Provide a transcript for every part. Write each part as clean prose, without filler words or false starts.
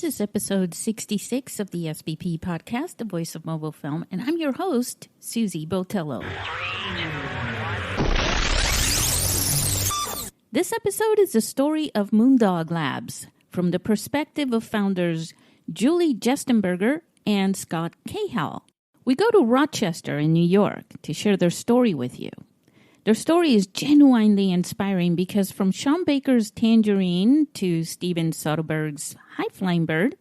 This is episode 66 of the SBP Podcast, the voice of mobile film, and I'm your host, Susie Botello. This episode is the story of Moondog Labs from the perspective of founders Julie Gerstenberger and Scott Cahall. We go to Rochester in New York to share their story with you. Their story is genuinely inspiring because from Sean Baker's Tangerine to Steven Soderbergh's High Flying Bird,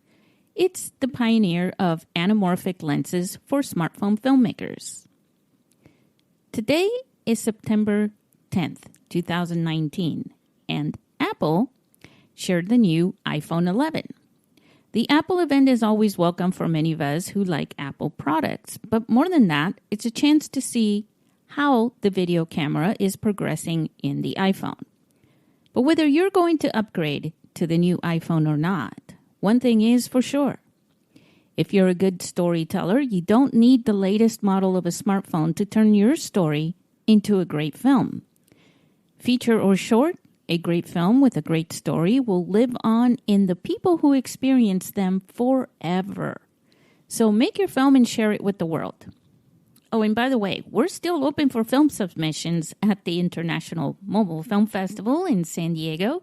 it's the pioneer of anamorphic lenses for smartphone filmmakers. Today is September 10th, 2019, and Apple shared the new iPhone 11. The Apple event is always welcome for many of us who like Apple products, but more than that, it's a chance to see how the video camera is progressing in the iPhone. But whether you're going to upgrade to the new iPhone or not, one thing is for sure. If you're a good storyteller, you don't need the latest model of a smartphone to turn your story into a great film. Feature or short, a great film with a great story will live on in the people who experience them forever. So make your film and share it with the world. Oh, and by the way, we're still open for film submissions at the International Mobile Film Festival in San Diego.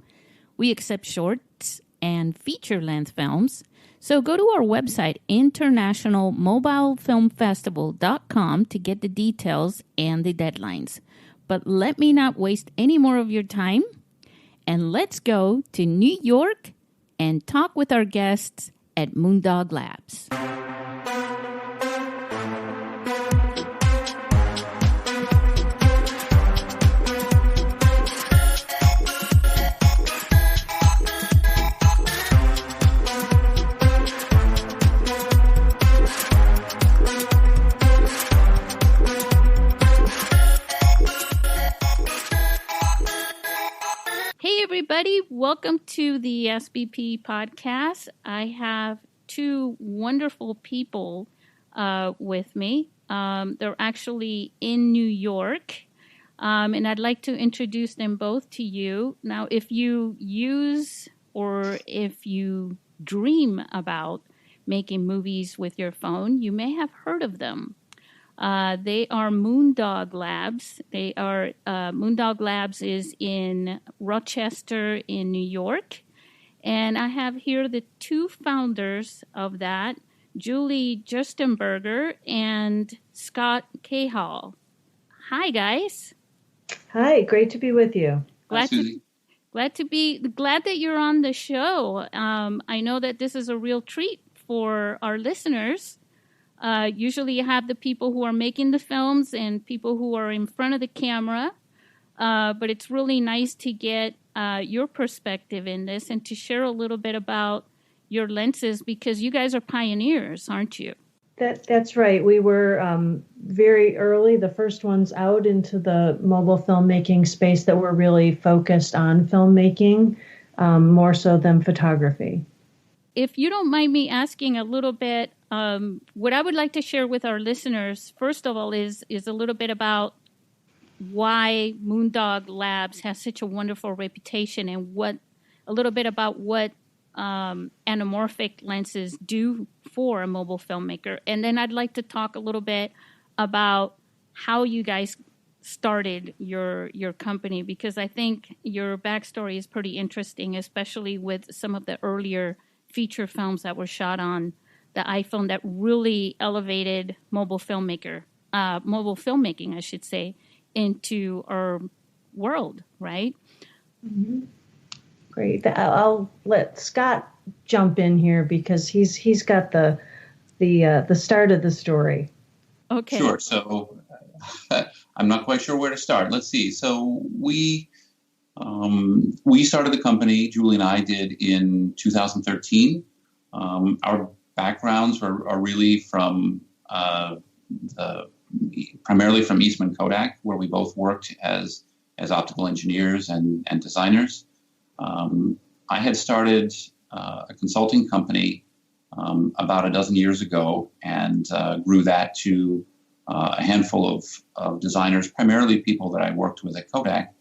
We accept shorts and feature-length films. So go to our website, internationalmobilefilmfestival.com, to get the details and the deadlines. But let me not waste any more of your time, and let's go to New York and talk with our guests at Moondog Labs. Everybody, welcome to the SBP Podcast. I have two wonderful people with me. They're actually in New York, and I'd like to introduce them both to you. Now, if you use or if you dream about making movies with your phone, you may have heard of them. They are Moondog Labs. Moondog Labs is in Rochester in New York. And I have here the two founders of that, Julie Gerstenberger and Scott Cahall. Hi, guys. Hi, great to be with you. Glad that you're on the show. I know that this is a real treat for our listeners. Usually you have the people who are making the films and people who are in front of the camera. But it's really nice to get your perspective in this and to share a little bit about your lenses because you guys are pioneers, aren't you? That's right. We were very early, the first ones out into the mobile filmmaking space that were really focused on filmmaking, more so than photography. If you don't mind me asking a little bit, what I would like to share with our listeners, first of all, is a little bit about why Moondog Labs has such a wonderful reputation and a little bit about what anamorphic lenses do for a mobile filmmaker. And then I'd like to talk a little bit about how you guys started your company, because I think your backstory is pretty interesting, especially with some of the earlier feature films that were shot on the iPhone that really elevated mobile filmmaking, I should say, into our world, right? Mm-hmm. Great. I'll let Scott jump in here because he's got the start of the story. Okay. Sure. So I'm not quite sure where to start. Let's see. So we started the company, Julie and I did, in 2013. Our backgrounds are really from primarily from Eastman Kodak, where we both worked as optical engineers and designers. I had started a consulting company about a dozen years ago and grew that to a handful of designers, primarily people that I worked with at Kodak.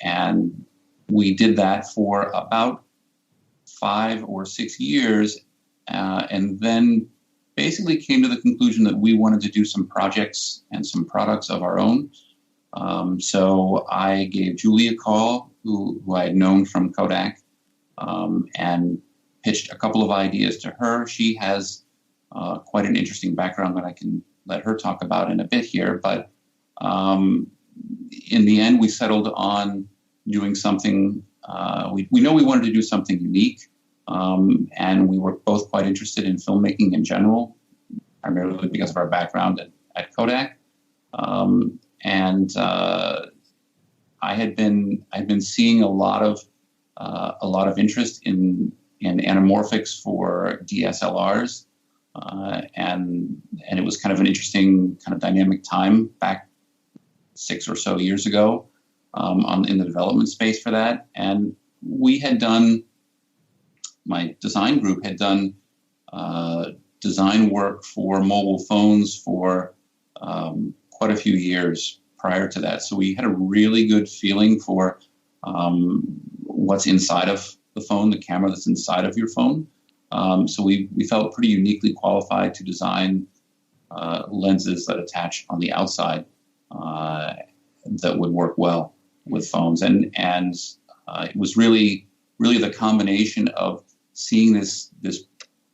And we did that for about 5 or 6 years, and then basically came to the conclusion that we wanted to do some projects and some products of our own. So I gave Julie a call, who I had known from Kodak, and pitched a couple of ideas to her. She has quite an interesting background that I can let her talk about in a bit here. But in the end, we settled on doing something. We know we wanted to do something unique, and we were both quite interested in filmmaking in general, primarily because of our background at Kodak. And I had been seeing a lot of interest in anamorphics for DSLRs, and it was kind of an interesting kind of dynamic time back 6 or so years ago in the development space for that. And we had done, my design group had done design work for mobile phones for quite a few years prior to that. So we had a really good feeling for what's inside of the phone, the camera that's inside of your phone. So we felt pretty uniquely qualified to design lenses that attach on the outside that would work well with phones. And it was really the combination of seeing this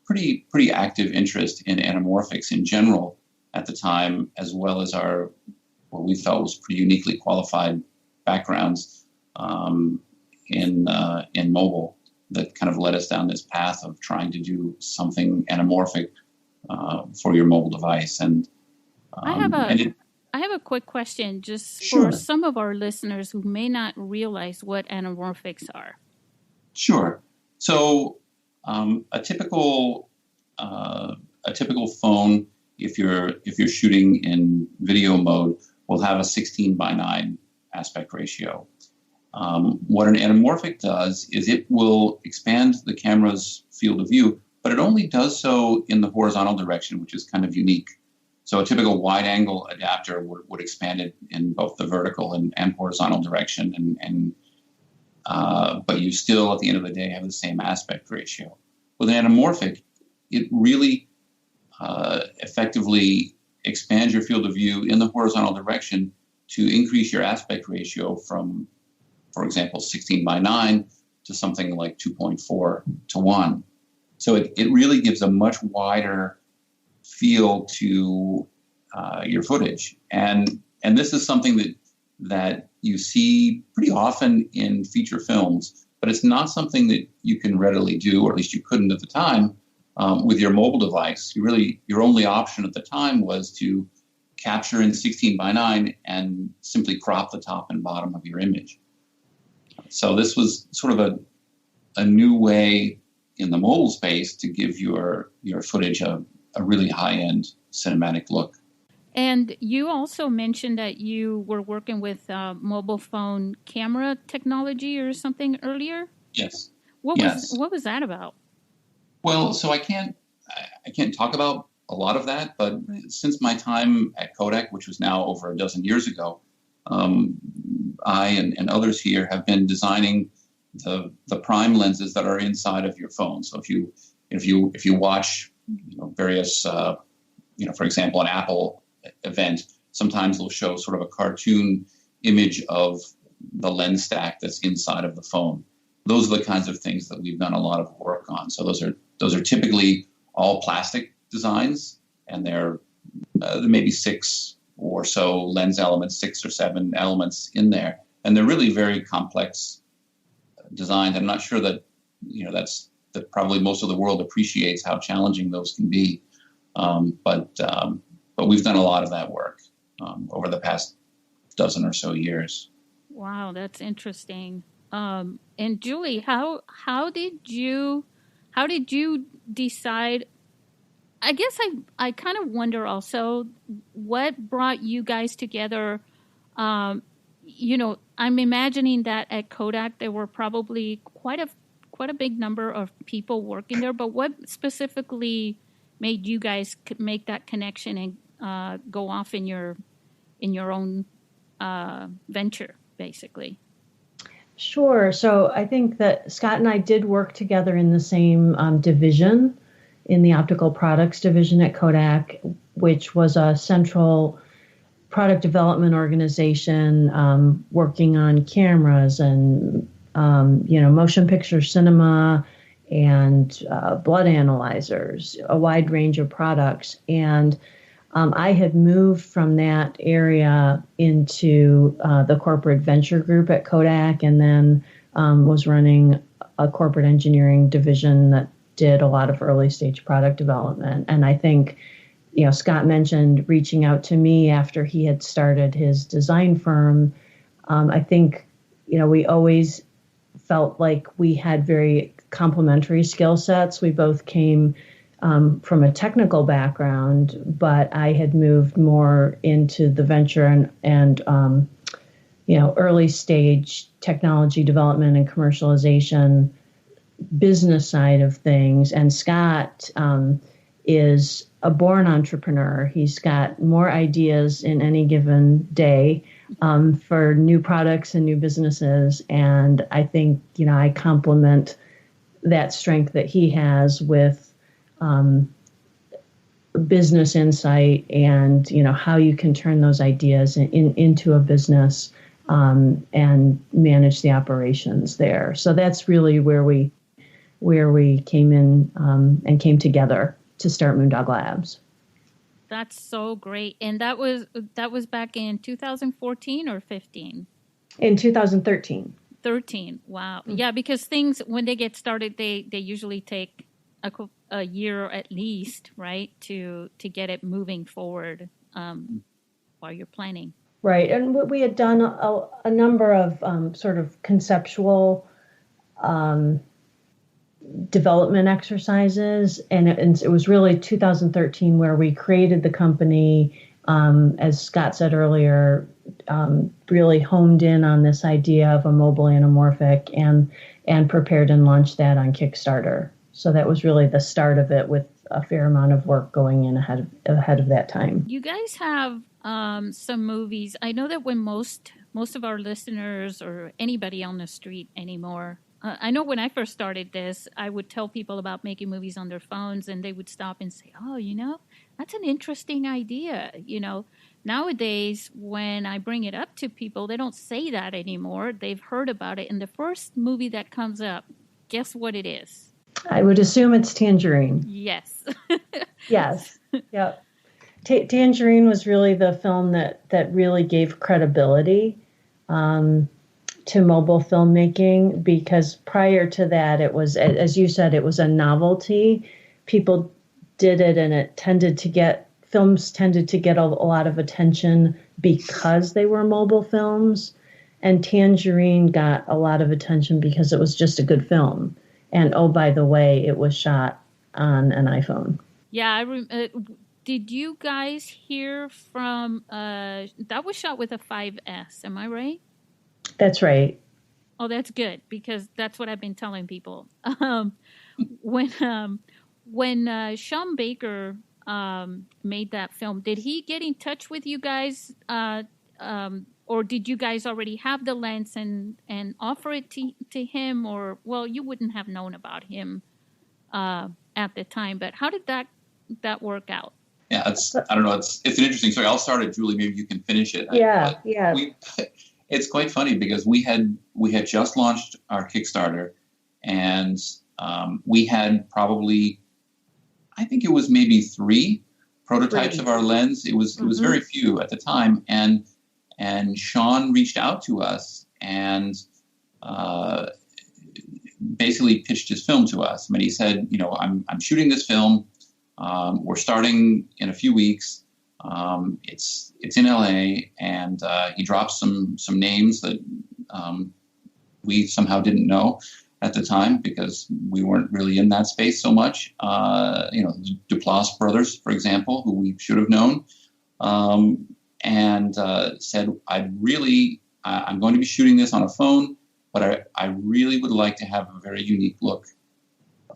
pretty active interest in anamorphics in general at the time, as well as our what we felt was pretty uniquely qualified backgrounds in mobile, that kind of led us down this path of trying to do something anamorphic for your mobile device. And I have a quick question, just Sure. for some of our listeners who may not realize what anamorphics are. Sure. So a typical phone, if you're shooting in video mode, will have a 16:9 aspect ratio. What an anamorphic does is it will expand the camera's field of view, but it only does so in the horizontal direction, which is kind of unique. So a typical wide-angle adapter would expand it in both the vertical and horizontal direction, but you still, at the end of the day, have the same aspect ratio. With an anamorphic, it really effectively expands your field of view in the horizontal direction to increase your aspect ratio from, for example, 16:9 to something like 2.4 to 1. So it really gives a much wider feel to your footage. And this is something that you see pretty often in feature films, but it's not something that you can readily do, or at least you couldn't at the time, with your mobile device. Your only option at the time was to capture in 16:9 and simply crop the top and bottom of your image. So this was sort of a new way in the mobile space to give your footage a really high-end cinematic look. And you also mentioned that you were working with mobile phone camera technology or something earlier? Yes. What was that about? Well, so I can't talk about a lot of that, but since my time at Kodak, which was now over a dozen years ago, I and others here have been designing the prime lenses that are inside of your phone. So if you watch various for example, an Apple event, sometimes they'll show sort of a cartoon image of the lens stack that's inside of the phone. Those are the kinds of things that we've done a lot of work on. So those are typically all plastic designs, and there may be 6 or so lens elements, 6 or 7 elements in there, and they're really very complex designs. I'm not sure that that probably most of the world appreciates how challenging those can be, but we've done a lot of that work over the past dozen or so years. Wow, that's interesting. And Julie, how did you decide? I guess I kind of wonder also what brought you guys together. I'm imagining that at Kodak there were probably quite a big number of people working there. But what specifically made you guys make that connection and go off in your own venture, basically? Sure. So I think that Scott and I did work together in the same division, in the optical products division at Kodak, which was a central product development organization working on cameras and motion picture cinema and blood analyzers, a wide range of products. And I had moved from that area into the corporate venture group at Kodak, and then was running a corporate engineering division that did a lot of early stage product development. And I think, Scott mentioned reaching out to me after he had started his design firm. I think, we always felt like we had very complementary skill sets. We both came from a technical background, but I had moved more into the venture and early stage technology development and commercialization business side of things. And Scott is a born entrepreneur. He's got more ideas in any given day for new products and new businesses. And I think, I complement that strength that he has with business insight and, how you can turn those ideas into a business and manage the operations there. So that's really where we came in and came together to start Moondog Labs. That's so great. And that was back in 2014 or 15? In 2013. 13. Wow. Mm-hmm. Yeah, because things, when they get started, they usually take a year at least, right, to get it moving forward while you're planning. Right. And we had done a number of sort of conceptual development exercises. And it was really 2013 where we created the company, as Scott said earlier, really honed in on this idea of a mobile anamorphic and prepared and launched that on Kickstarter. So that was really the start of it, with a fair amount of work going in ahead of that time. You guys have some movies. I know that when most of our listeners or anybody on the street anymore, I know when I first started this, I would tell people about making movies on their phones, and they would stop and say, "Oh, that's an interesting idea." Nowadays, when I bring it up to people, they don't say that anymore. They've heard about it, and the first movie that comes up, guess what it is? I would assume it's Tangerine. Yes. Yes. Yep. Tangerine was really the film that really gave credibility to mobile filmmaking, because prior to that, it was, as you said, it was a novelty. People did it, and films tended to get a lot of attention because they were mobile films. And Tangerine got a lot of attention because it was just a good film. And oh, by the way, it was shot on an iPhone. Yeah, did you guys hear from, that was shot with a 5S, am I right? That's right. Oh, that's good, because that's what I've been telling people. When Sean Baker made that film, did he get in touch with you guys, or did you guys already have the lens and offer it to him? Or, well, you wouldn't have known about him at the time, but how did that work out? Yeah, I don't know. It's an interesting story. I'll start it, Julie. Maybe you can finish it. Yeah. It's quite funny because we had just launched our Kickstarter, and we had probably, I think it was maybe 3 prototypes of our lens. It was very few at the time, and Sean reached out to us and basically pitched his film to us. I mean, he said, I'm shooting this film. We're starting in a few weeks. It's in LA, and he dropped some names that we somehow didn't know at the time because we weren't really in that space so much. The Duplass brothers, for example, who we should have known, and said, I'm going to be shooting this on a phone, but I really would like to have a very unique look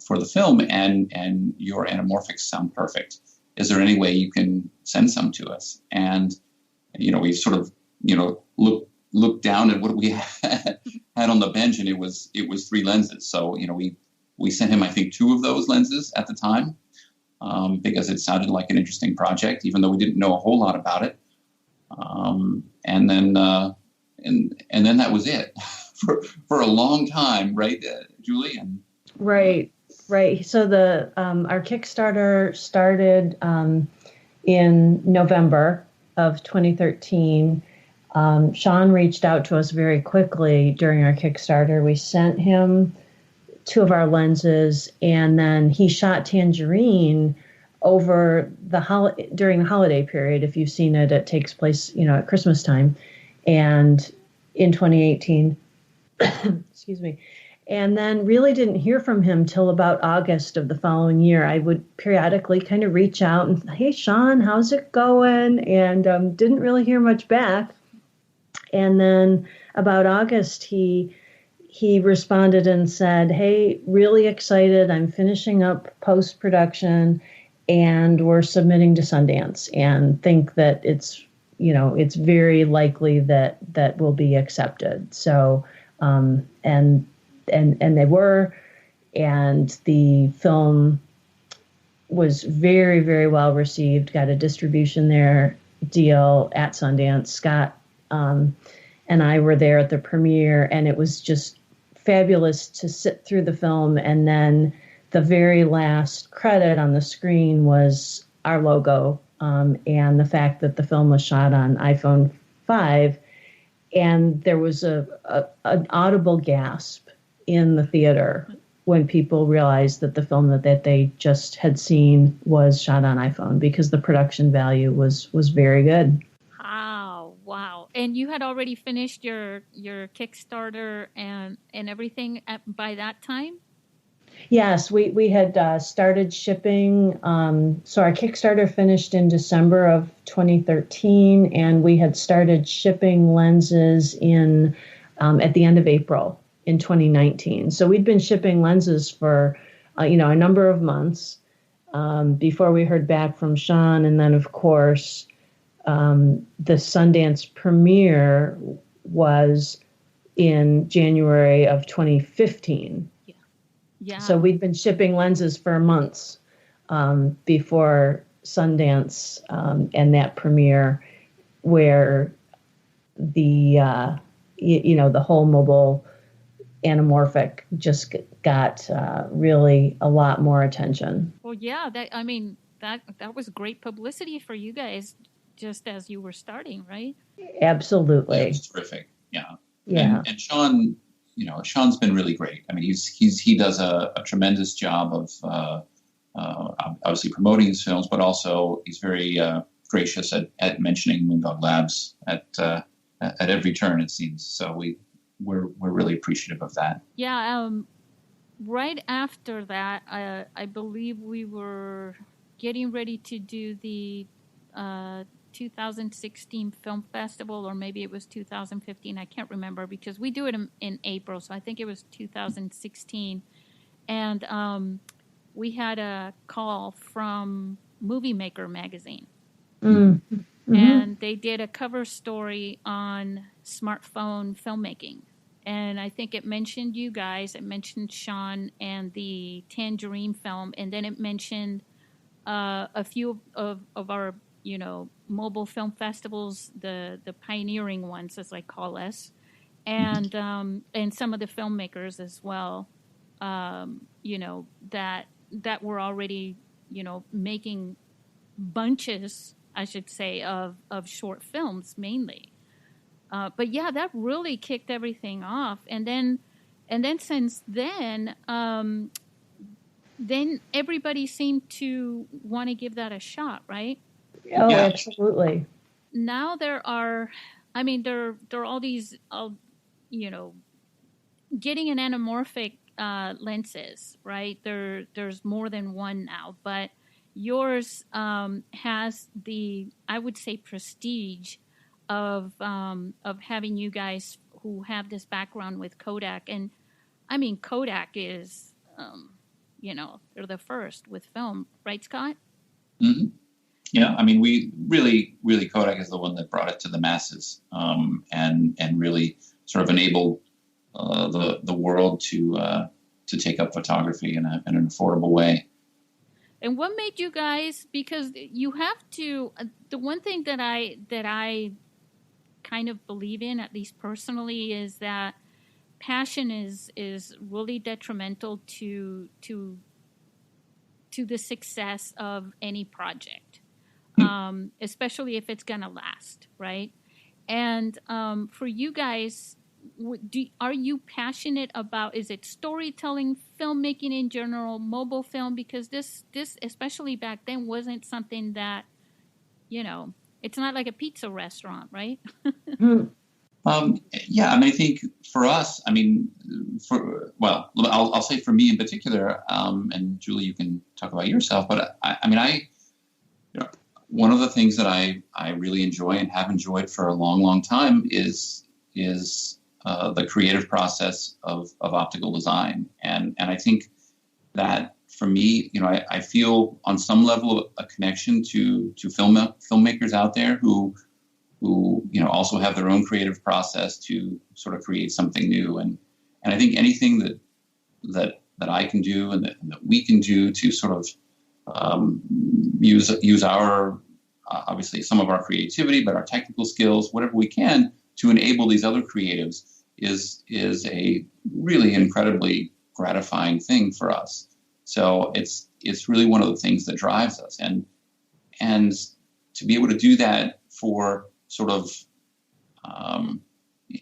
for the film, and your anamorphics sound perfect. Is there any way you can send some to us? And, we sort of, looked down at what we had had on the bench, and it was 3 lenses. So, we sent him, I think, 2 of those lenses at the time, because it sounded like an interesting project, even though we didn't know a whole lot about it. And then that was it for a long time, right, Julie? Right. So our Kickstarter started in November of 2013. Sean reached out to us very quickly during our Kickstarter. We sent him 2 of our lenses, and then he shot Tangerine over during the holiday period. If you've seen it, it takes place, at Christmas time, and in 2018. Excuse me. And then really didn't hear from him till about August of the following year. I would periodically kind of reach out and, hey, Sean, how's it going? And didn't really hear much back. And then about August, he responded and said, hey, really excited. I'm finishing up post-production and we're submitting to Sundance, and think that it's very likely that will be accepted. So, and they were, and the film was very, very well received, got a distribution deal at Sundance. Scott and I were there at the premiere, and it was just fabulous to sit through the film. And then the very last credit on the screen was our logo, and the fact that the film was shot on iPhone 5. And there was an audible gasp in the theater when people realized that the film that they just had seen was shot on iPhone, because the production value was very good. Wow. And you had already finished your Kickstarter and everything by that time? Yes, we had started shipping. So our Kickstarter finished in December of 2013, and we had started shipping lenses at the end of April in 2019. So we'd been shipping lenses for a number of months before we heard back from Sean, and then of course the Sundance premiere was in January of 2015. Yeah. So we'd been shipping lenses for months before Sundance and that premiere, where the whole mobile anamorphic just got really a lot more attention. Well, yeah, that was great publicity for you guys, just as you were starting, right? Absolutely. Yeah, it's terrific. Yeah. Yeah. And Sean, Sean's been really great. I mean, he does a tremendous job of obviously promoting his films, but also he's very gracious at mentioning Moondog Labs at every turn, it seems. So we're really appreciative of that. Yeah. Right after that, I believe we were getting ready to do the 2016 Film Festival, or maybe it was 2015. I can't remember, because we do it in April, so I think it was 2016. And we had a call from Movie Maker magazine. Mm-hmm. And they did a cover story on smartphone filmmaking. And I think it mentioned you guys, it mentioned Sean and the Tangerine film, and then it mentioned a few of our mobile film festivals, the pioneering ones, as I call us, and some of the filmmakers as well, that were already, making bunches, I should say, of short films mainly. But yeah, that really kicked everything off. And then since then everybody seemed to want to give that a shot, right? Oh, yeah. Absolutely. Now there are all these, getting an anamorphic lenses, right? There's more than one now, but yours has the, I would say, prestige of having you guys who have this background with Kodak. And I mean, Kodak is, they're the first with film, right, Scott? Mm-hmm. Yeah, I mean, we really Kodak is the one that brought it to the masses, and really sort of enabled the world to take up photography in an affordable way. And what made you guys? Because you have to. The one thing that I kind of believe in, at least personally, is that passion is really detrimental to the success of any project, especially if it's gonna last, right? And for you guys, are you passionate about, is it storytelling, filmmaking in general, mobile film? Because this especially back then wasn't something that, it's not like a pizza restaurant, right? Yeah, I think for us, I'll say for me in particular, and Julie, you can talk about yourself, but one of the things that I really enjoy and have enjoyed for a long, long time is the creative process of optical design. And I think that for me, I feel on some level a connection to filmmakers out there who also have their own creative process to sort of create something new. And I think anything that I can do and that we can do to sort of use our, obviously some of our creativity, but our technical skills, whatever we can to enable these other creatives is a really incredibly gratifying thing for us. So it's really one of the things that drives us. And to be able to do that for sort of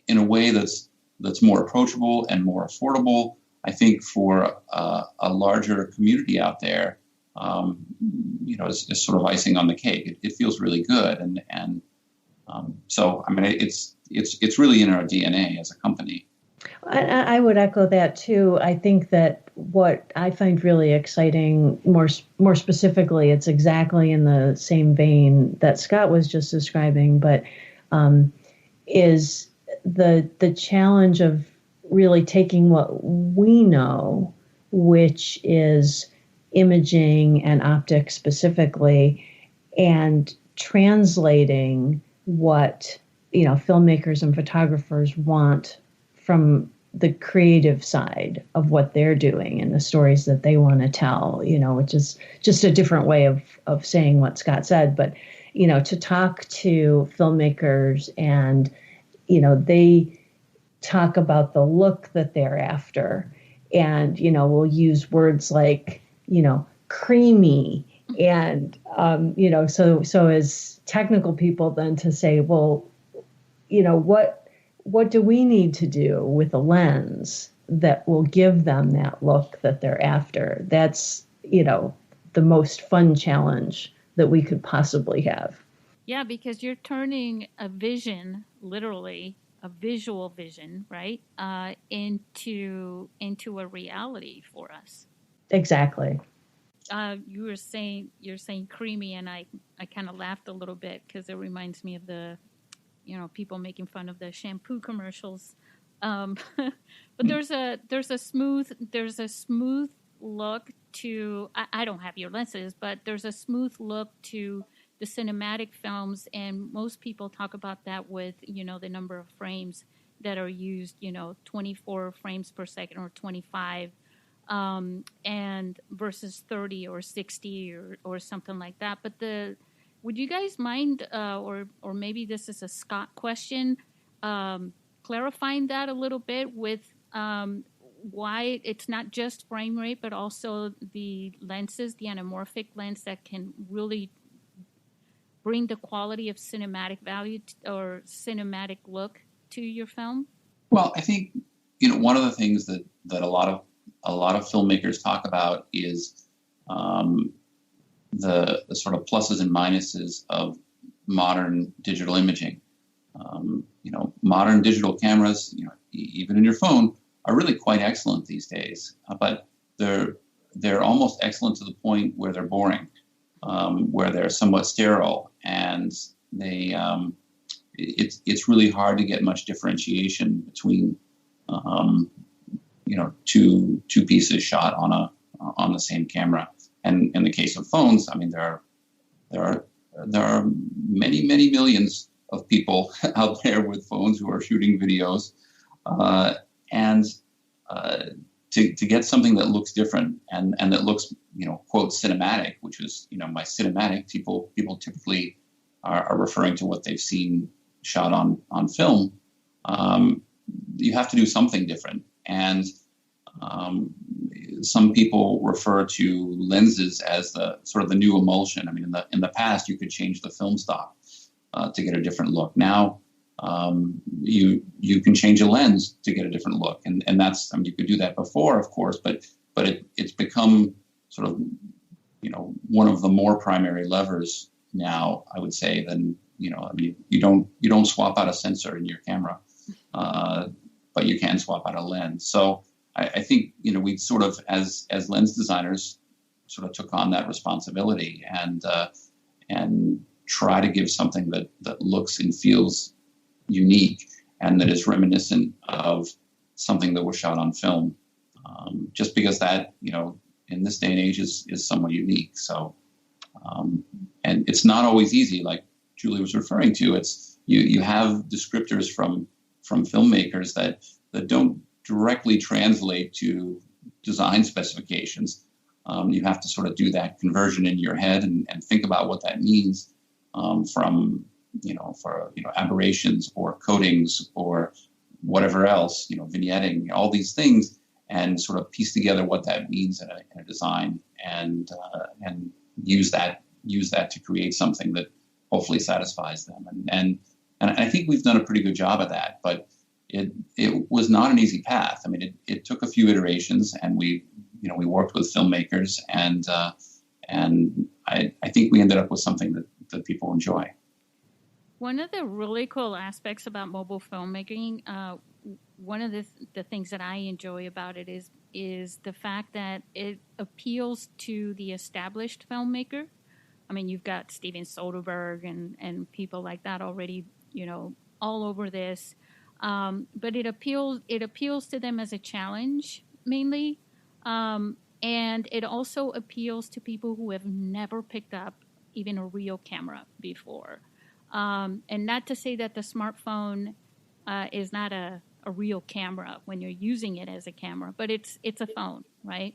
in a way that's more approachable and more affordable, I think for a larger community out there, is sort of icing on the cake. It feels really good, and so it's really in our DNA as a company. I would echo that too. I think that what I find really exciting, more specifically, it's exactly in the same vein that Scott was just describing, but is the challenge of really taking what we know, which is imaging and optics specifically, and translating what filmmakers and photographers want from the creative side of what they're doing and the stories that they want to tell, which is just a different way of saying what Scott said. But, to talk to filmmakers and, they talk about the look that they're after. And, we'll use words like, creamy. And, so as technical people then to say, well, what do we need to do with a lens that will give them that look that they're after? That's, the most fun challenge that we could possibly have. Yeah, because you're turning a vision, literally a visual vision, right, into a reality for us. Exactly. You're saying creamy, and I kind of laughed a little bit because it reminds me of the people making fun of the shampoo commercials. But there's a smooth look to, I don't have your lenses, but there's a smooth look to the cinematic films. And most people talk about that with, the number of frames that are used, 24 frames per second or 25, and versus 30 or 60 or something like that. But would you guys mind, or maybe this is a Scott question, clarifying that a little bit with why it's not just frame rate, but also the lenses, the anamorphic lens that can really bring the quality of cinematic value or cinematic look to your film? Well, I think one of the things that a lot of filmmakers talk about is the sort of pluses and minuses of modern digital imaging. Modern digital cameras, even in your phone, are really quite excellent these days. But they're almost excellent to the point where they're boring, where they're somewhat sterile, and it's really hard to get much differentiation between two pieces shot on the same camera. And in the case of phones, there are many, many millions of people out there with phones who are shooting videos, And to get something that looks different and that looks, quote, cinematic, which is, my cinematic, people typically are referring to what they've seen shot on film. You have to do something different. And some people refer to lenses as the sort of the new emulsion. I mean, in the past, you could change the film stock to get a different look. Now, you can change a lens to get a different look, and that's, I mean, you could do that before, of course, but it's become sort of one of the more primary levers now, I would say, than I mean, you don't swap out a sensor in your camera, but you can swap out a lens. So I think we sort of as lens designers sort of took on that responsibility and try to give something that looks and feels unique and that is reminiscent of something that was shot on film, just because that in this day and age is somewhat unique. So and it's not always easy, like Julie was referring to. It's you have descriptors from filmmakers that don't directly translate to design specifications. You have to sort of do that conversion in your head and think about what that means from for aberrations or coatings or whatever else, vignetting, all these things, and sort of piece together what that means in a design and use that to create something that hopefully satisfies them. And I think we've done a pretty good job of that, but it was not an easy path. I mean, it took a few iterations, and we worked with filmmakers, and I think we ended up with something that people enjoy. One of the really cool aspects about mobile filmmaking, one of the things that I enjoy about it is the fact that it appeals to the established filmmaker. I mean, you've got Steven Soderbergh and people like that already, all over this. But it appeals to them as a challenge mainly. And it also appeals to people who have never picked up even a real camera before. And not to say that the smartphone is not a real camera when you're using it as a camera, but it's a phone, right?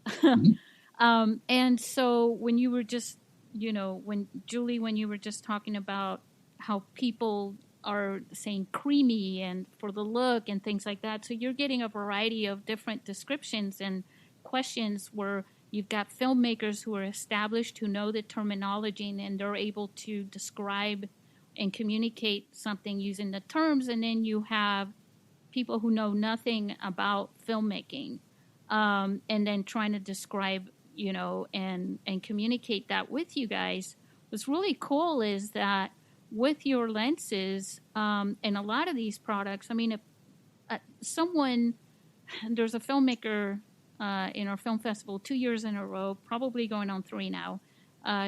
Mm-hmm. And so when you were just, when you were just talking about how people are saying creamy and for the look and things like that, so you're getting a variety of different descriptions and questions where you've got filmmakers who are established, who know the terminology, and they're able to describe and communicate something using the terms. And then you have people who know nothing about filmmaking, and then trying to describe, and communicate that with you guys. What's really cool is that with your lenses, and a lot of these products, I mean, if there's a filmmaker in our film festival 2 years in a row, probably going on 3 now.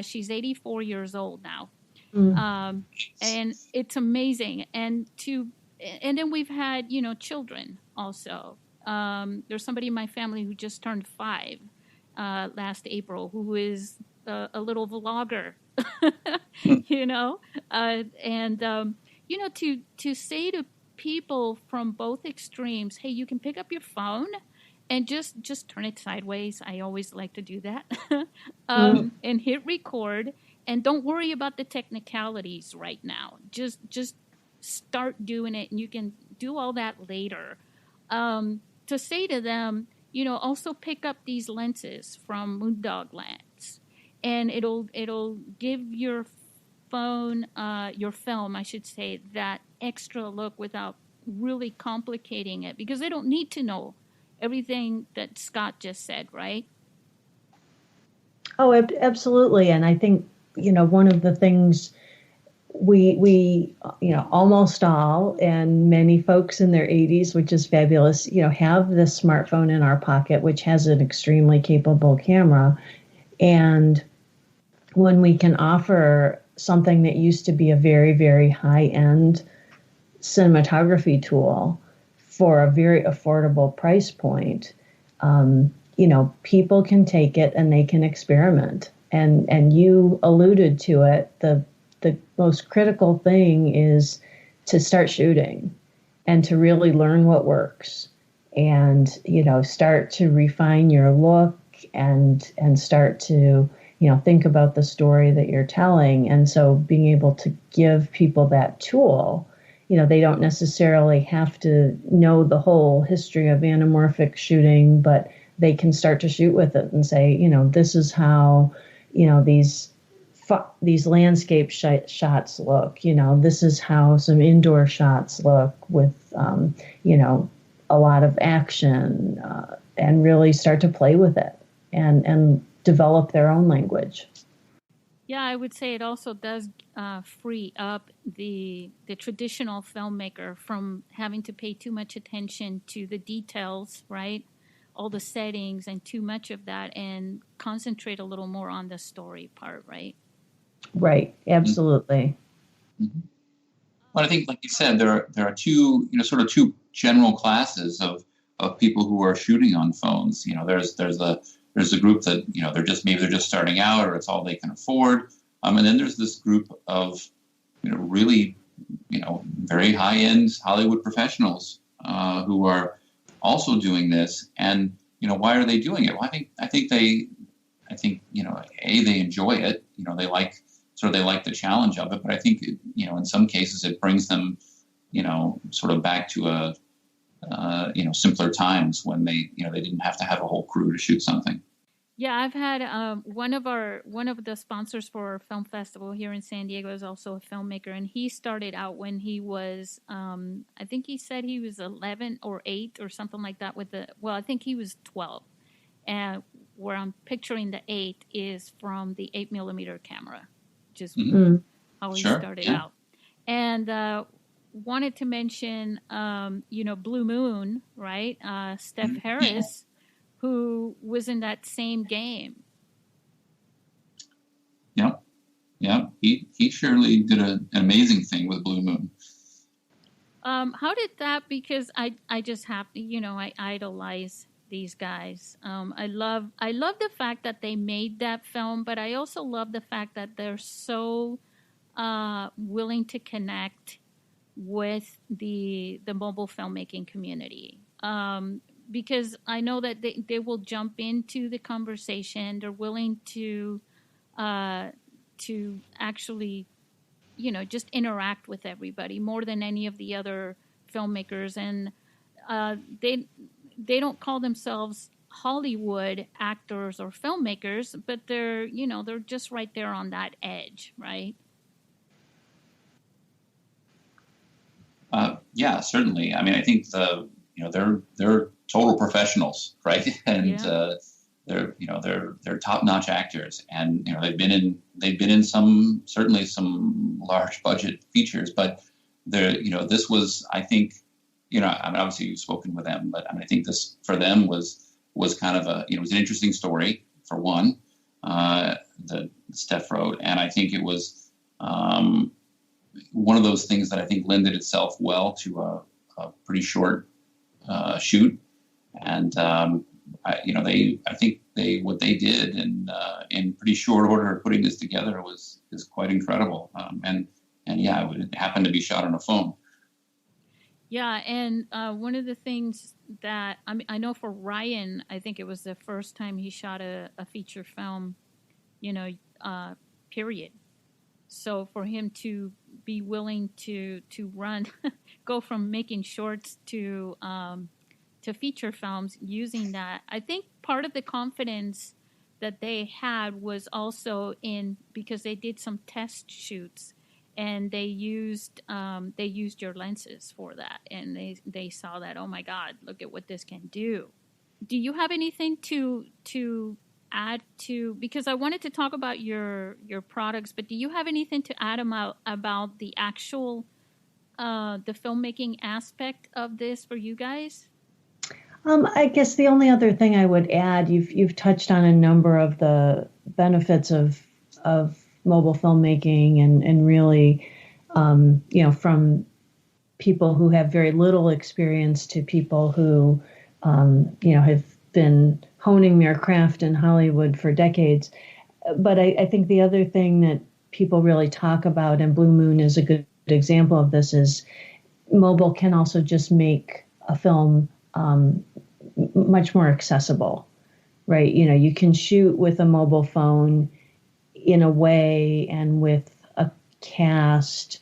She's 84 years old now. And it's amazing. And then we've had, children also. There's somebody in my family who just turned 5 last April, who is a little vlogger, to say to people from both extremes, hey, you can pick up your phone and just turn it sideways. I always like to do that. And hit record, and don't worry about the technicalities right now. Just start doing it, and you can do all that later. To say to them, also pick up these lenses from Moondog Labs, and it'll give your phone, your film, I should say, that extra look without really complicating it, because they don't need to know everything that Scott just said, right? Oh, absolutely. And I think, one of the things we almost all, and many folks in their 80s, which is fabulous, have this smartphone in our pocket, which has an extremely capable camera. And when we can offer something that used to be a very, very high-end cinematography tool for a very affordable price point, people can take it and they can experiment. And you alluded to it. The most critical thing is to start shooting and to really learn what works and, start to refine your look and start to, think about the story that you're telling. And so being able to give people that tool, they don't necessarily have to know the whole history of anamorphic shooting, but they can start to shoot with it and say, this is how, these landscape shots look, this is how some indoor shots look with, a lot of action, and really start to play with it and develop their own language. Yeah, I would say it also does free up the traditional filmmaker from having to pay too much attention to the details, right? All the settings and too much of that, and concentrate a little more on the story part, right? Right, absolutely. Mm-hmm. Well, I think, like you said, there are two, sort of two general classes of people who are shooting on phones. There's a group that, they're just starting out, or it's all they can afford. And then there's this group of, really, very high-end Hollywood professionals who are also doing this. And, why are they doing it? Well, I think they enjoy it. They like the challenge of it. But I think, in some cases it brings them, sort of back to simpler times when they didn't have to have a whole crew to shoot something. Yeah, I've had one of the sponsors for our film festival here in San Diego is also a filmmaker, and he started out when he was, I think he said he was 11 or 8 or something like that I think he was 12, and where I'm picturing the 8 is from the 8mm camera, which is how he started out. And wanted to mention, Blue Moon, right? Steph Harris, who was in that same game. Yeah. He surely did an amazing thing with Blue Moon. How did that? Because I just have to, I idolize these guys. I love the fact that they made that film, but I also love the fact that they're so willing to connect with the mobile filmmaking community. Because I know that they will jump into the conversation. They're willing to actually, just interact with everybody more than any of the other filmmakers. And they don't call themselves Hollywood actors or filmmakers, but they're just right there on that edge, right? Yeah, certainly. I mean, I think they're total professionals, right? And they're top-notch actors, and they've been in some large budget features, but this was, I think, I mean, obviously you've spoken with them, but I mean, I think this for them was kind of it was an interesting story for one, that Steph wrote, and I think it was one of those things that I think lended itself well to a pretty short shoot, and what they did in pretty short order putting this together is quite incredible, and yeah, it happened to be shot on a phone. Yeah, and one of the things that I know for Ryan, I think it was the first time he shot a feature film, period. So for him to be willing to run, go from making shorts to feature films using that, I think part of the confidence that they had was also because they did some test shoots, and they used your lenses for that, and they saw that, oh my God, look at what this can do. Do you have anything to add to, because I wanted to talk about your products, but do you have anything to add about the actual the filmmaking aspect of this for you guys? I guess the only other thing I would add, you've touched on a number of the benefits of mobile filmmaking, and really, from people who have very little experience to people who, have been honing their craft in Hollywood for decades. But I think the other thing that people really talk about, and Blue Moon is a good example of this, is mobile can also just make a film much more accessible, right? You can shoot with a mobile phone in a way and with a cast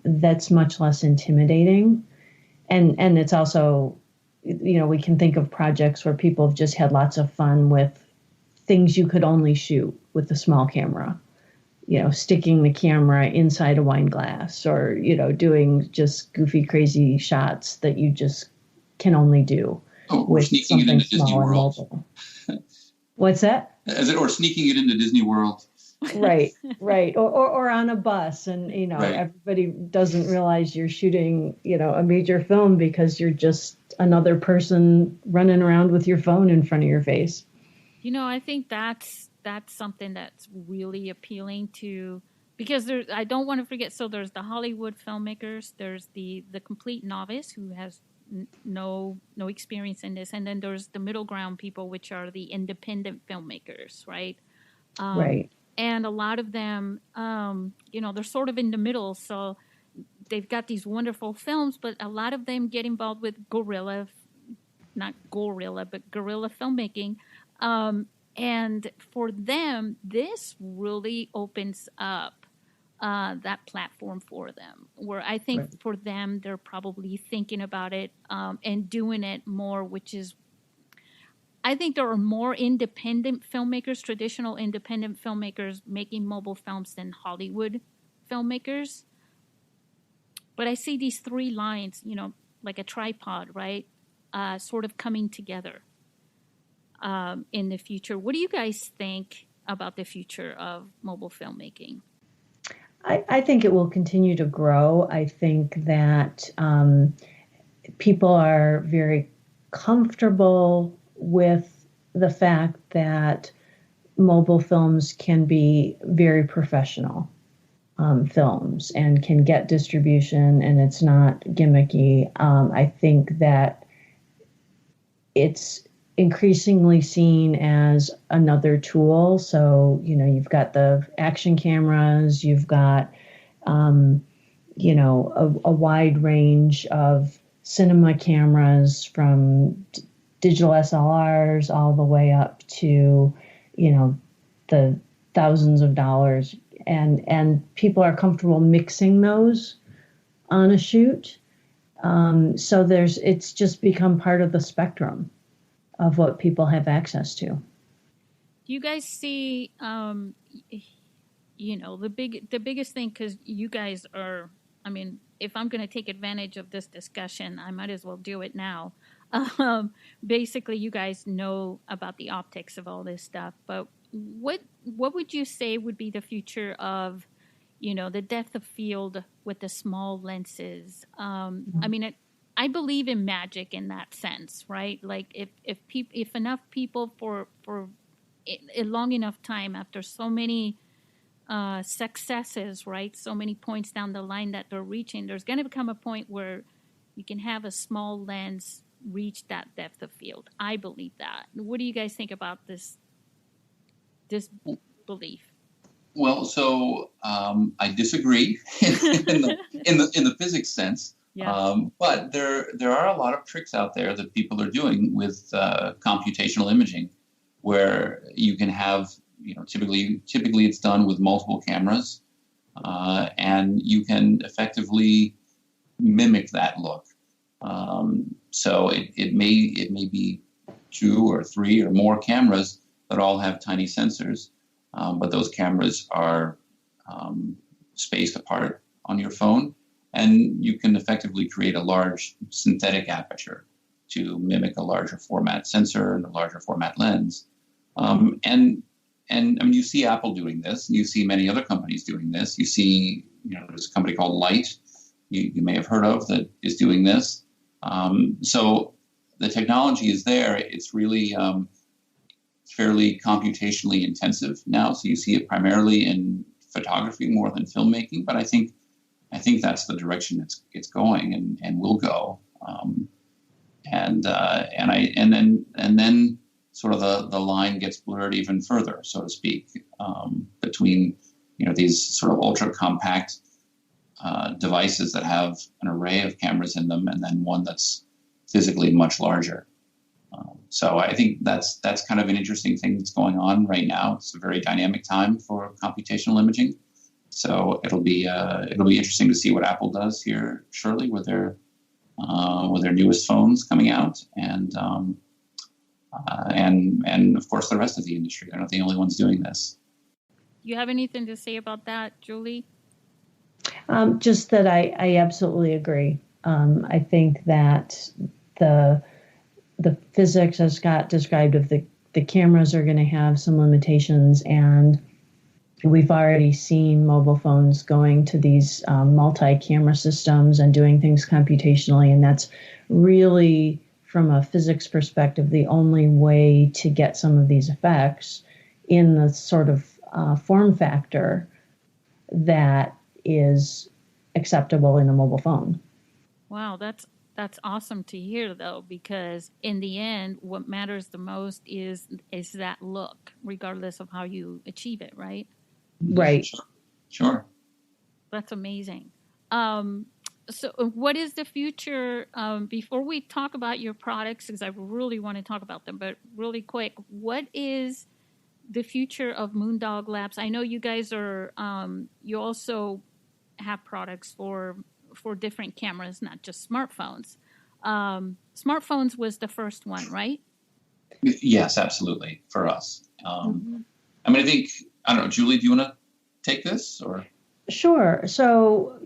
that's much less intimidating. And it's also, we can think of projects where people have just had lots of fun with things you could only shoot with a small camera, sticking the camera inside a wine glass or, doing just goofy, crazy shots that you just can only do with sneaking it into Disney World. Mobile. What's that? Or sneaking it into Disney World. Right. Or on a bus and, right. Everybody doesn't realize you're shooting, a major film because you're just another person running around with your phone in front of your face. I think that's something that's really appealing to, because I don't want to forget. So there's the Hollywood filmmakers, there's the complete novice who has no experience in this, and then there's the middle ground people, which are the independent filmmakers, right? Right. And a lot of them, they're sort of in the middle. So they've got these wonderful films, but a lot of them get involved with guerrilla filmmaking. And for them, this really opens up that platform for them, where I think right. For them, they're probably thinking about it and doing it more, which is, I think there are more independent filmmakers, traditional independent filmmakers making mobile films than Hollywood filmmakers. But I see these three lines, like a tripod, right? Sort of coming together in the future. What do you guys think about the future of mobile filmmaking? I think it will continue to grow. I think that people are very comfortable with the fact that mobile films can be very professional films and can get distribution, and it's not gimmicky. I think that it's increasingly seen as another tool. So, you've got the action cameras, you've got, a wide range of cinema cameras from digital SLRs all the way up to, the thousands of dollars. And people are comfortable mixing those on a shoot. So it's just become part of the spectrum of what people have access to. Do you guys see, the biggest thing, because you guys are, if I'm going to take advantage of this discussion, I might as well do it now. Basically, you guys know about the optics of all this stuff, but what would you say would be the future of, the depth of field with the small lenses? I believe in magic in that sense, right? Like if enough people for a long enough time, after so many successes, right? So many points down the line that they're reaching, there's going to become a point where you can have a small lens reach that depth of field. I believe that. What do you guys think about this belief? Well, so I disagree in the physics sense. Yeah. But there are a lot of tricks out there that people are doing with computational imaging, where you can have, typically it's done with multiple cameras, and you can effectively mimic that look. So it may be 2 or 3 or more cameras that all have tiny sensors, but those cameras are spaced apart on your phone. And you can effectively create a large synthetic aperture to mimic a larger format sensor and a larger format lens. You see Apple doing this, and you see many other companies doing this. You see, there's a company called Light, you may have heard of, that is doing this. So the technology is there. It's really fairly computationally intensive now. So you see it primarily in photography more than filmmaking, but I think that's the direction it's going and will go, and then sort of the line gets blurred even further, so to speak, between these sort of ultra compact devices that have an array of cameras in them, and then one that's physically much larger. So I think that's kind of an interesting thing that's going on right now. It's a very dynamic time for computational imaging. So it'll be interesting to see what Apple does here shortly with their newest phones coming out, and of course the rest of the industry. They're not the only ones doing this. You have anything to say about that, Julie? Just that I absolutely agree. I think that the physics, as Scott described, of the cameras are going to have some limitations, and we've already seen mobile phones going to these multi-camera systems and doing things computationally, and that's really, from a physics perspective, the only way to get some of these effects in the sort of form factor that is acceptable in a mobile phone. Wow, that's awesome to hear, though, because in the end, what matters the most is that look, regardless of how you achieve it, right? Right. Sure. That's amazing. So what is the future? Before we talk about your products, because I really want to talk about them, but really quick, what is the future of Moondog Labs? I know you guys are, you also have products for different cameras, not just smartphones. Smartphones was the first one, right? Yes, absolutely, for us. I mean, I don't know, Julie, do you want to take this? Or Sure. So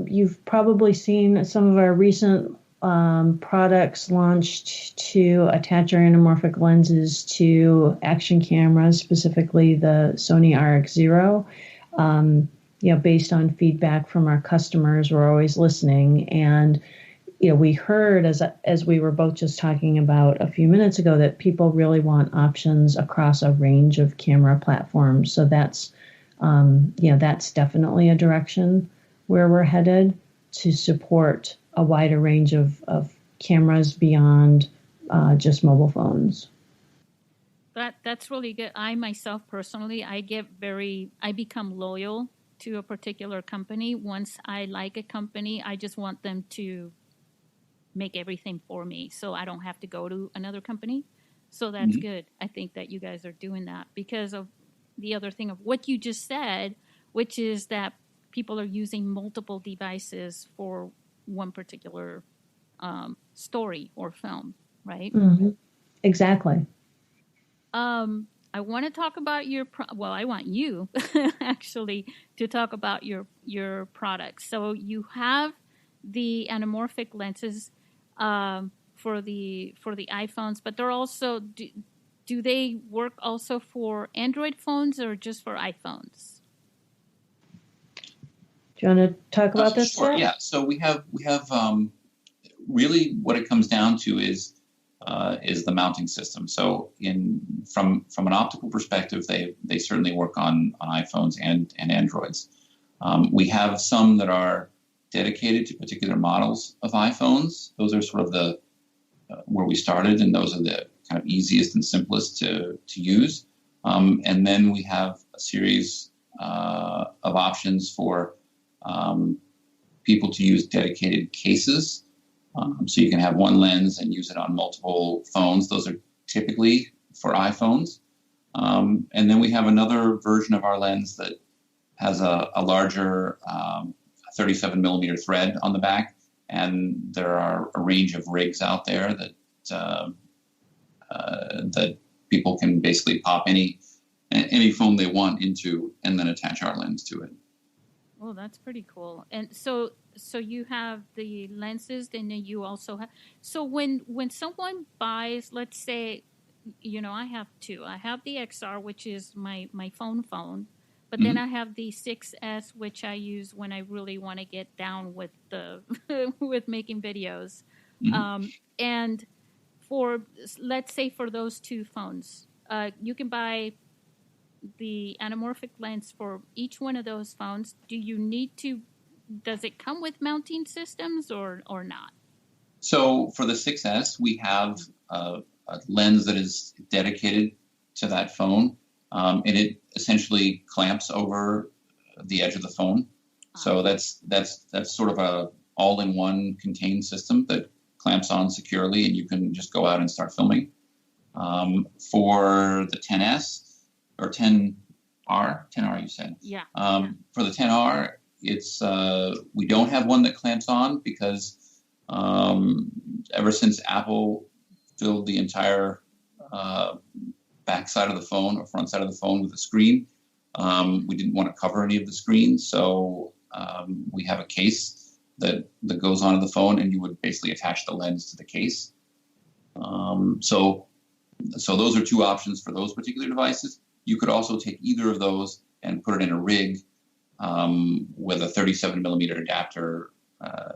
you've probably seen some of our recent products launched to attach our anamorphic lenses to action cameras, specifically the Sony RX0. Based on feedback from our customers, we're always listening. And, we heard, as we were both just talking about a few minutes ago, that people really want options across a range of camera platforms. So that's definitely a direction where we're headed, to support a wider range of cameras beyond just mobile phones. That's really good. I myself personally, I become loyal to a particular company. Once I like a company, I just want them to make everything for me, so I don't have to go to another company. So that's good. I think that you guys are doing that because of the other thing of what you just said, which is that people are using multiple devices for one particular story or film, right? Mm-hmm. Exactly. I want to talk about I want you actually to talk about your products. So you have the anamorphic lenses for the iPhones, but they're also do they work also for Android phones or just for iPhones? Do you want to talk about this? Sure. Yeah. So we have really what it comes down to is the mounting system. So from an optical perspective, they certainly work on iPhones and Androids. We have some that are dedicated to particular models of iPhones. Those are sort of the where we started, and those are the kind of easiest and simplest to use. And then we have a series of options for people to use dedicated cases. So you can have one lens and use it on multiple phones. Those are typically for iPhones. And then we have another version of our lens that has a larger 37 millimeter thread on the back. And there are a range of rigs out there that people can basically pop any phone they want into and then attach our lens to it. Oh, that's pretty cool. And so you have the lenses, and then you also have. So when someone buys, let's say, I have two. I have the XR, which is my phone, but then I have the 6S, which I use when I really want to get down with with making videos. And let's say for those two phones, you can buy the anamorphic lens for each one of those phones. Does it come with mounting systems or not? So for the 6S, we have a lens that is dedicated to that phone, and it essentially clamps over the edge of the phone. So that's sort of a all-in-one contained system that clamps on securely, and you can just go out and start filming. For the 10S or 10R you said. Yeah. For the 10R, it's we don't have one that clamps on because ever since Apple filled the entire back side of the phone or front side of the phone with a screen, we didn't want to cover any of the screen, so we have a case that goes onto the phone, and you would basically attach the lens to the case. So those are two options for those particular devices. You could also take either of those and put it in a rig with a 37 millimeter adapter,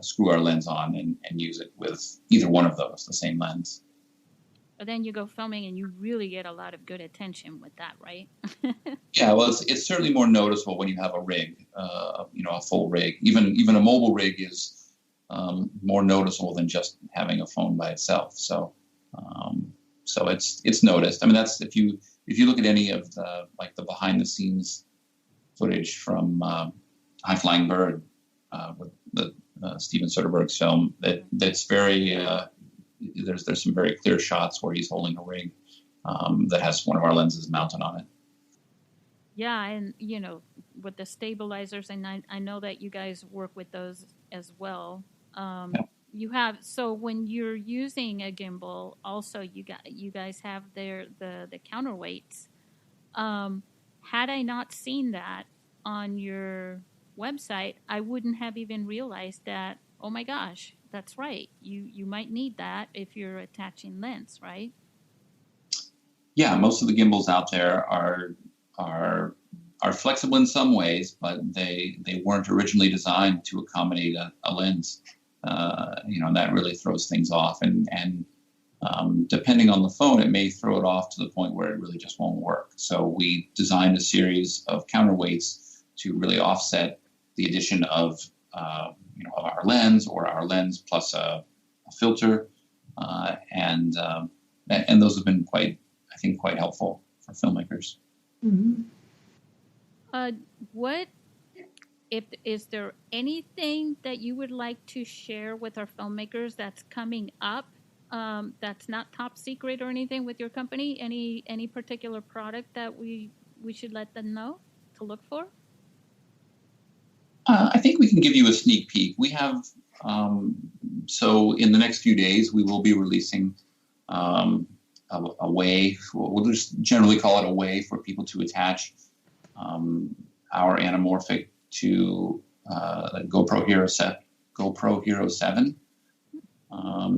screw our lens on, and use it with either one of those, the same lens. But then you go filming and you really get a lot of good attention with that, right? Yeah, well, it's certainly more noticeable when you have a rig, a full rig. Even a mobile rig is more noticeable than just having a phone by itself. So it's noticed. I mean, that's if you look at any of the behind the scenes footage from High Flying Bird with the Steven Soderbergh's film, that's very there's some very clear shots where he's holding a rig that has one of our lenses mounted on it. Yeah, and with the stabilizers, and I know that you guys work with those as well. Yeah. You have, so when you're using a gimbal, also you guys have the counterweights. Had I not seen that on your website, I wouldn't have even realized that. Oh my gosh, that's right. You might need that if you're attaching lens, right? Yeah, most of the gimbals out there are flexible in some ways, but they weren't originally designed to accommodate a lens. And that really throws things off. And depending on the phone, it may throw it off to the point where it really just won't work. So we designed a series of counterweights to really offset the addition of our lens or our lens plus a filter, and those have been quite helpful for filmmakers. Mm-hmm. Is there anything that you would like to share with our filmmakers that's coming up, that's not top secret or anything with your company? Any particular product that we should let them know to look for? I think we can give you a sneak peek. We have, so in the next few days, we will be releasing a way, we'll just generally call it a way for people to attach our Anamorphic to GoPro Hero 7.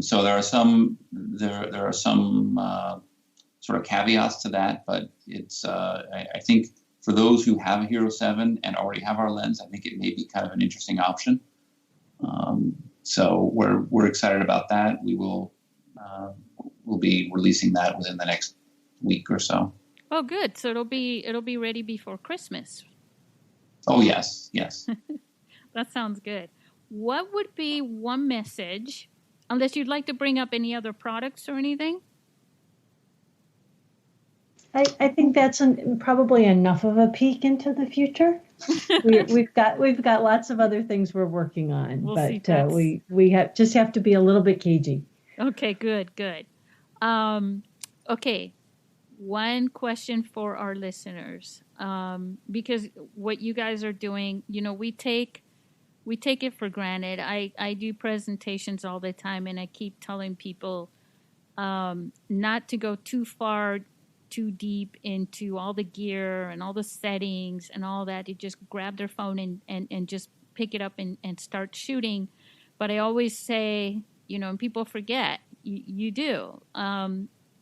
So there are some sort of caveats to that, but it's I think for those who have a Hero 7 and already have our lens, I think it may be kind of an interesting option. So we're excited about that. We'll be releasing that within the next week or so. Oh, good. So it'll be ready before Christmas. Oh, yes. That sounds good. What would be one message, unless you'd like to bring up any other products or anything? I think that's probably enough of a peek into the future. We've got lots of other things we're working on, but we have to be a little bit cagey. Okay, good. Okay, one question for our listeners, because what you guys are doing, we take it for granted. I do presentations all the time, and I keep telling people not to go too deep into all the gear and all the settings and all that. You just grab their phone and just pick it up and start shooting. But I always say, and people forget, you do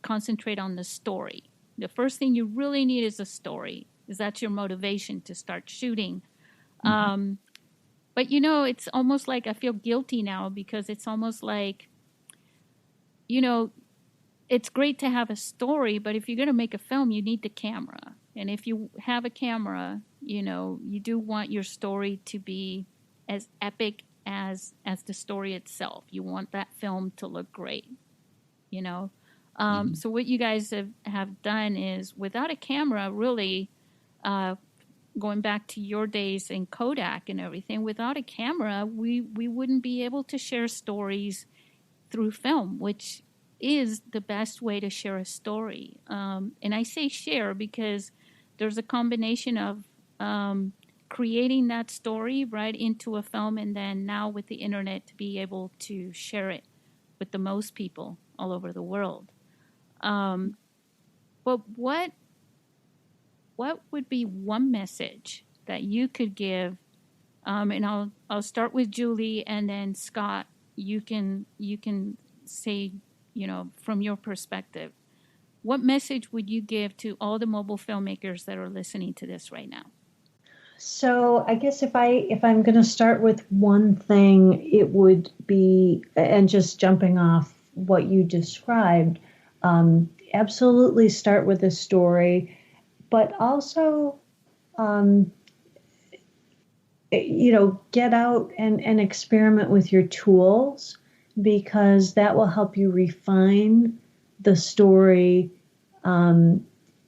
concentrate on the story. The first thing you really need is a story, because that's your motivation to start shooting. Mm-hmm. But it's almost like I feel guilty now, because it's almost like, it's great to have a story, but if you're going to make a film, you need the camera. And if you have a camera, you do want your story to be as epic as the story itself. You want that film to look great, Mm-hmm. So what you guys have done is, without a camera, really, going back to your days in Kodak and everything, without a camera, we wouldn't be able to share stories through film, which is the best way to share a story. And I say share because there's a combination of creating that story right into a film, and then now with the internet to be able to share it with the most people all over the world. But what would be one message that you could give? And I'll start with Julie, and then Scott, you can say, from your perspective, what message would you give to all the mobile filmmakers that are listening to this right now? So I guess if I'm going to start with one thing, it would be, and just jumping off what you described, absolutely start with a story, but also, get out and experiment with your tools, because that will help you refine the story,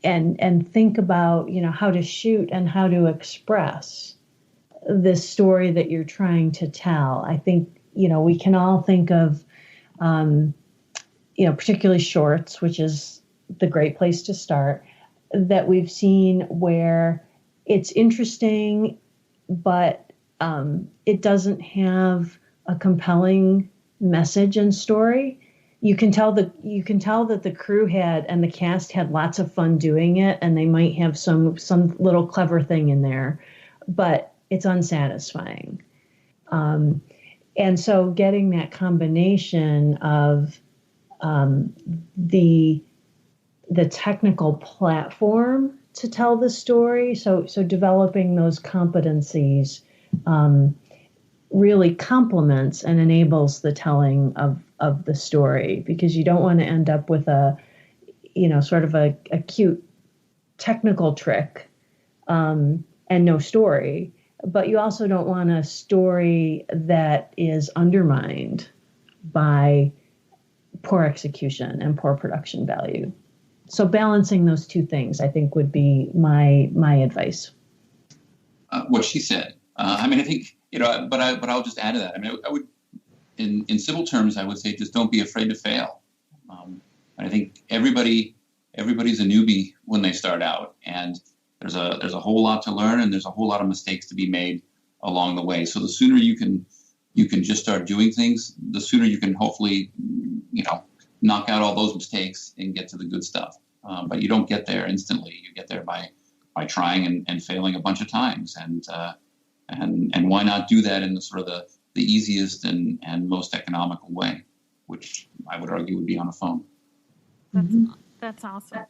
and think about, how to shoot and how to express this story that you're trying to tell. I think, we can all think of, particularly shorts, which is the great place to start, that we've seen where it's interesting, but it doesn't have a compelling message and story. You can tell that the crew and the cast had lots of fun doing it, and they might have some little clever thing in there, but it's unsatisfying. And so getting that combination of the technical platform to tell the story, so developing those competencies really complements and enables the telling of the story, because you don't want to end up with a sort of a cute technical trick and no story, but you also don't want a story that is undermined by poor execution and poor production value. So balancing those two things, I think, would be my advice. What she said. I think, but I'll just add to that. I would, in civil terms, I would say just don't be afraid to fail. And I think everybody's a newbie when they start out, and there's a whole lot to learn, and there's a whole lot of mistakes to be made along the way. So the sooner you can just start doing things, the sooner you can hopefully, knock out all those mistakes and get to the good stuff. But you don't get there instantly. You get there by trying and failing a bunch of times. And why not do that in the sort of the easiest and most economical way, which I would argue would be on a phone. That's awesome.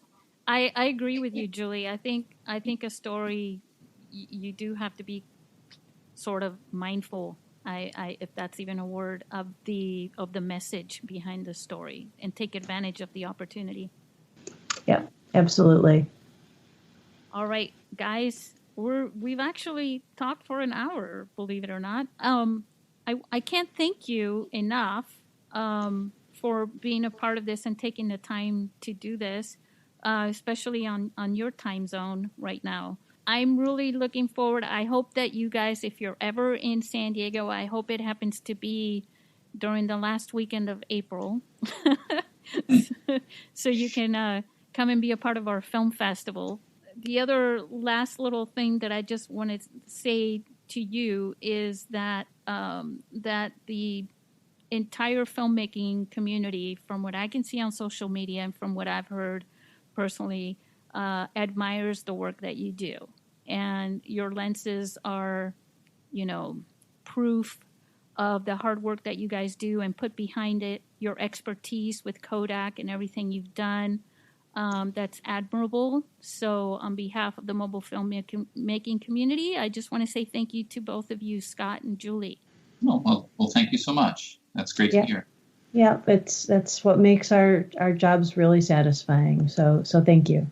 I agree with you, Julie. I think a story, you do have to be sort of mindful, if that's even a word, of the message behind the story, and take advantage of the opportunity. Yeah, absolutely. All right, guys, we've actually talked for an hour, believe it or not. I can't thank you enough for being a part of this and taking the time to do this, especially on your time zone right now. I'm really looking forward. I hope that you guys, if you're ever in San Diego, I hope it happens to be during the last weekend of April. So you can come and be a part of our film festival. The other last little thing that I just want to say to you is that that the entire filmmaking community, from what I can see on social media and from what I've heard personally, admires the work that you do. And your lenses are, proof of the hard work that you guys do and put behind it, your expertise with Kodak and everything you've done. That's admirable. So on behalf of the mobile filmmaking community, I just want to say thank you to both of you, Scott and Julie. Well, thank you so much. That's great to hear. Yeah, that's what makes our jobs really satisfying. So thank you.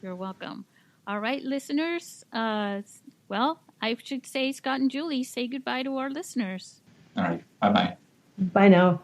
You're welcome. All right, listeners. Well, I should say, Scott and Julie, say goodbye to our listeners. All right. Bye-bye. Bye now.